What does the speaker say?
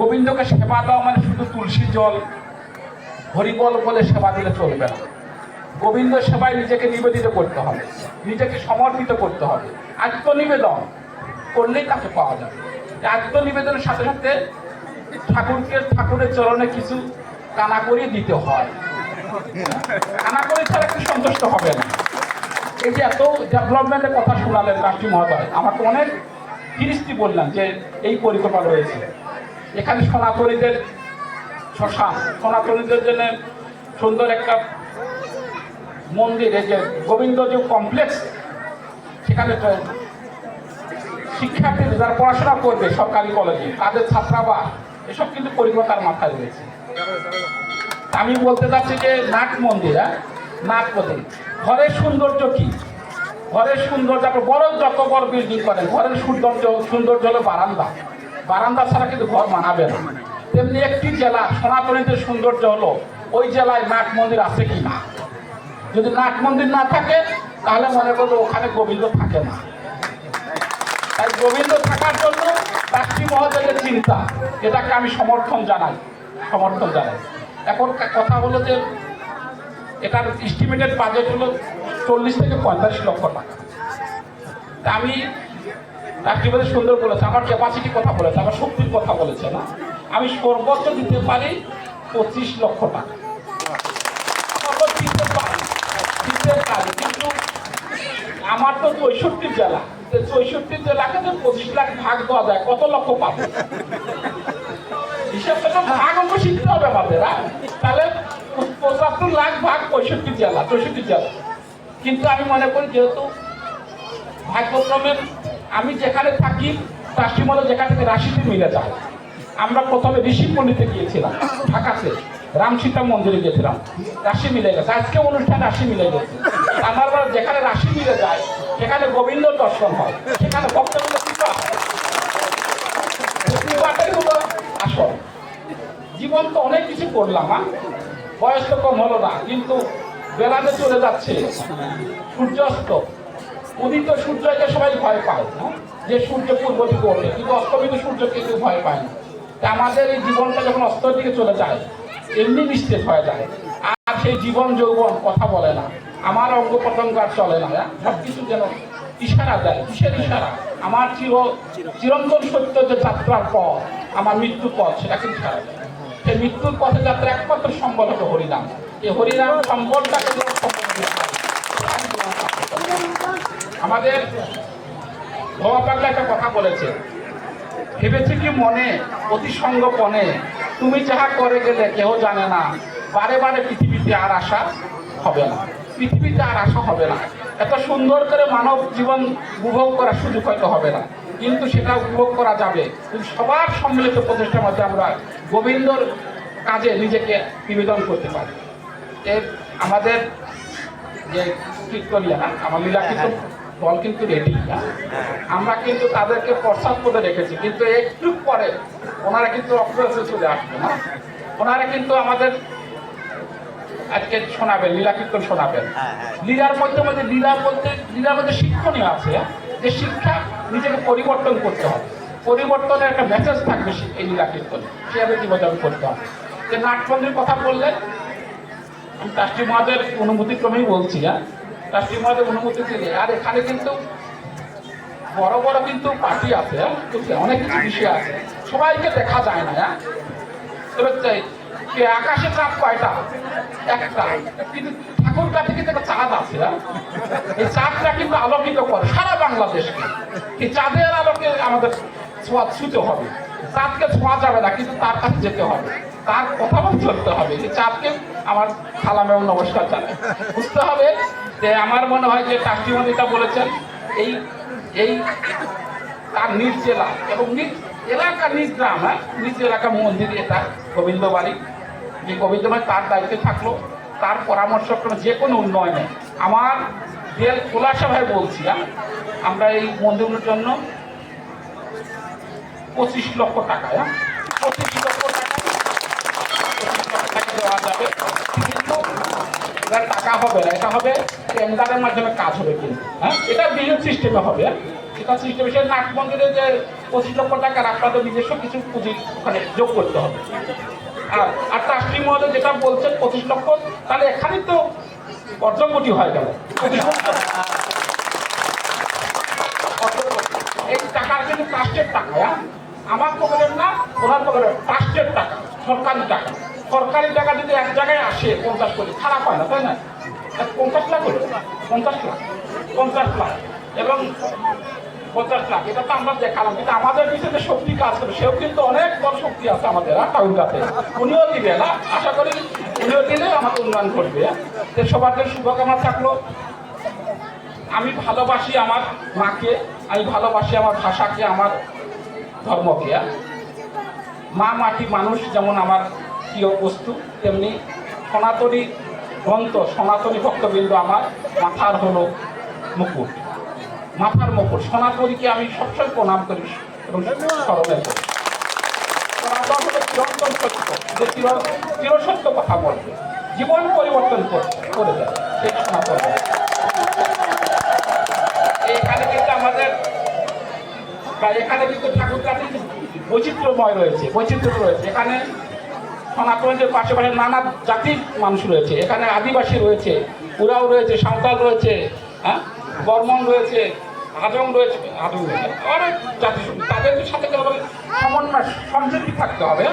গোবিন্দকে সেবা দাও মানে শুধু তুলসী জল হরিবল বলে সেবা দিলে চলবে না। গোবিন্দ সেবায় নিজেকে নিবেদিত করতে হবে, নিজেকে সমর্পিত করতে হবে। আত্মনিবেদন করলেই তাকে পাওয়া যাবে। আত্মনিবেদনের সাথে সাথে ঠাকুরের চরণে কিছু কানাকড়ি দিতে হয়। কানাকড়ি ছাড়া একটু সন্তুষ্ট হবে না। এই যে এত ডেভেলপমেন্টের কথা শোনালেন রাষ্ট্রী মহোদয়, আমাকে অনেক ফিরিস্তি বললাম যে এই পরিকল্পনা রয়েছে। এখানে সনাতনীদের শ্মশান, সনাতনীদের জন্য সুন্দর একটা মন্দির, এই যে গোবিন্দ যে কমপ্লেক্স, সেখানে শিক্ষার্থীদের যারা পড়াশোনা করবে সরকারি কলেজে তাদের ছাত্রাবাস, এসব কিন্তু পরিকল্পনার মাথায় রয়েছে। আমি বলতে চাচ্ছি যে নাট মন্দির, নাট মন্দির ঘরের সৌন্দর্য কি? ঘরের সৌন্দর্য বড় যত বড় বিল্ডিং করেন, ঘরের সৌন্দর্য হলো বারান্দা। বারান্দা ছাড়া কিন্তু ঘর মানাবে না। তেমনি একটি জেলা সনাতনীদের সৌন্দর্য হলো ওই জেলায় নাট মন্দির আছে কি না। যদি নাট মন্দির না থাকে তাহলে মনে করবো ওখানে গোবিন্দ থাকে না। তাই গোবিন্দ থাকার জন্য রাষ্ট্রী মহোদয়ের চিন্তা, এটাকে আমি সমর্থন জানাই। এখন কথা হলো যে এটার এস্টিমেটেড বাজেট হলো 40 থেকে 45 লক্ষ টাকা। তা আমি রাষ্ট্রপতি সুন্দর বলেছে, আমার ক্যাপাসিটি কথা বলেছে, আমার শক্তির কথা বলেছে না। আমি সর্বোচ্চ দিতে পারি 25 লক্ষ টাকা। কিন্তু আমার তো 64 জেলা, 64 জেলাকে তো 25 লাখ ভাগ দেওয়া যায়, কত লক্ষ পাবে হিসাবটা তো ভাগ অঙ্ক শিখতে হবে আমাদের। তাহলে 75 লাখ ভাগ 65 জেলা, 64 জেলা। কিন্তু আমি মনে করি যেহেতু ভাগ্যক্রমের আমি যেখানে থাকি রাষ্ট্রী মহোদয় যেখান থেকে রাশিতে মিলে যায়। আমরা প্রথমে ঋষি পণ্ডিতে গিয়েছিলাম ঢাকাতে, রামসীতা মন্দিরে গিয়েছিলাম, রাশি মিলে গেছে। আজকে অনুষ্ঠান রাশি মিলে গেছে। আমার যেখানে রাশি মিলে যায় সেখানে গোবিন্দ দর্শন হয়, সেখানে ভক্তগুলো হলো আসল। জীবন তো অনেক কিছু করলাম, বয়স তো কম হলো না, কিন্তু বেলাতে চলে যাচ্ছে। সূর্যাস্ত, উদিত সূর্যকে সবাই ভয় পায় না, যে সূর্য পূর্ব দিকে ওঠে, কিন্তু অস্তমিত সূর্যকে কেউ ভয় পায় না। আমাদের এই জীবনটা যখন অস্তর দিকে চলে যায় এমনি নিশ্চিত হয়ে যায়। আর সেই জীবন যৌবন কথা বলে না, আমার অঙ্গ প্রত্যঙ্গ আর চলে না, সবকিছু যেন ইশারা দেয়। কিসের ইশারা? আমার চিরন্তন সত্য যে যাত্রার পথ, আমার মৃত্যু পথ, সেটাকে ইশারা দেয়। সেই মৃত্যুর পথে যাত্রা একমাত্র সম্বল হলো হরিনাম। এই হরিনাম সম্বলটাকে আমাদের বাবা পাগলা একটা কথা বলেছে, ভেবেছে কি মনে অতি সঙ্গপনে, তুমি যাহা করে গেলে কেহ জানে না, বারে বারে পৃথিবীতে আর আশা হবে না, পৃথিবীতে আর আশা হবে না। এত সুন্দর করে মানব জীবন উপভোগ করার সুযোগ হয়তো হবে না, কিন্তু সেটা উপভোগ করা যাবে কিন্তু সবার সম্মিলিত প্রচেষ্টার মধ্যে আমরা গোবিন্দর কাজে নিজেকে নিবেদন করতে পারি। এর আমাদের যে কীর্তনিয়া, আমার লীলা কীর্তন দল কিন্তু রেডি, আমরা কিন্তু তাদেরকে প্রস্তাব করে রেখেছি। কিন্তু একটু পরে ওনারা কিন্তু অগ্রসর চলে আসবে না, ওনারা কিন্তু আমাদের আজকে শোনাবেন, লীলা কীর্তন শোনাবেন। লীলার মধ্যে লীলার মধ্যে শিক্ষণীয় আছে, যে শিক্ষা নিজেকে পরিবর্তন করতে হবে, পরিবর্তনের একটা মেসেজ থাকবে এই লীলা কীর্তনে, সেভাবে জীবনযাপন করতে হবে। যে নাটবন্দির কথা বললেন, আমি রাষ্ট্রী মহোদয়ের অনুমতিক্রমেই বলছি, রাষ্ট্রী মহোদয়ের অনুমতি দিলে। আর এখানে কিন্তু বড় বড় কিন্তু পার্টি আছে, অনেক কিছু বিষয় আছে, সবাইকে দেখা যায় না। তবে আকাশে চাঁদ কয়টা? একটা। কিন্তু ঠাকুর কাছে কিন্তু একটা চাঁদ আছে, এই চাঁদটা কিন্তু আলোকিত করে সারা বাংলাদেশকে। এই চাঁদের আলোকে আমাদের ছুঁতে হবে, চাঁদকে ছোঁয়া যাবে না, কিন্তু তার কাছে যেতে হবে, তার কথা চলতে হবে। যে চাঁদকে আমার সালাম এবং নমস্কার জানাই। বুঝতে হবে যে আমার মনে হয় যে কাস্টিমণিটা বলেছেন এই এই তার নিজ জেলা এবং নিজ এলাকা, নিজ গ্রাম, নিজ এলাকা মন্দির, এটা গোবিন্দ বাড়ি। যে গোবিন্দ বাড়ি তার দায়িত্বে থাকলো, তার পরামর্শ ক্রমে যে কোনো উন্নয়নে আমার দেল খোলাসা ভাই বলছি, আমরা এই মন্দিরের জন্য 25 লক্ষ টাকা, 25 লক্ষ টাকা দেওয়া যাবে। কিন্তু টাকা হবে না, এটা হবে টেন্ডারের মাধ্যমে কাজ হবে। কিন্তু এটা বিজনেস সিস্টেমে হবে, এটা সিস্টেমে। সে নাট মন্দিরে যে 25 লক্ষ টাকার আপনাদের নিজস্ব কিছু পুঁজি ওখানে যোগ করতে হবে। আর ট্রাস্টি মহোদয় যেটা বলছেন 25 লক্ষ, তাহলে এখানেই তো অর্ধকোটি হয়ে গেল। এই টাকার কিন্তু ট্রাস্টের টাকা, আমার পকেটের না, ওনার পকেটের, ট্রাস্টের টাকা, সরকারি টাকা। সরকারি টাকা যদি এক জায়গায় আসে 50 কোটি, খারাপ হয় না, তাই না? 50 লাখ হলো, 50 লাখ, 50 লাখ এবং 50 লাখ, এটা তো আমরা দেখালাম, কিন্তু আমাদের পিছনে শক্তি কাজ করে, সেও কিন্তু অনেক বড় শক্তি আছে আমাদের টাউনটাতে, উনিও দিবে না, আশা করি উনিও দিলে আমাদের উন্নয়ন করবে। সবার জন্য শুভকামনা থাকলো। আমি ভালোবাসি আমার মাকে, আমি ভালোবাসি আমার ভাষাকে, আমার ধর্মকে। মা মাটি মানুষ যেমন আমার প্রিয় বস্তু, তেমনি সনাতনী গ্রন্থ, সনাতনী ভক্তবৃন্দ আমার মাথার হলো মুকুট, মাথার মুকুট। সনাতনীকে আমি সবসময় প্রণাম করি এবং স্মরণে করি। সনাতন হলো চিরন্তন সত্য, যে চিরসত্য কথা বলবে, জীবন পরিবর্তন করে দেয়, সেই সনাতন। এখানে কিন্তু আমাদের এখানে কিন্তু ঠাকুর কাছে বৈচিত্র্যময় রয়েছে, বৈচিত্র্য রয়েছে। এখানে সনাতনের পাশাপাশি নানা জাতির মানুষ রয়েছে, এখানে আদিবাসী রয়েছে, উরাও রয়েছে, সাঁওতাল রয়েছে, হ্যাঁ, বর্মন রয়েছে, হাজং রয়েছে, অনেক জাতি, তাদের সাথে সমন্বয়, সমৃদ্ধি থাকতে হবে।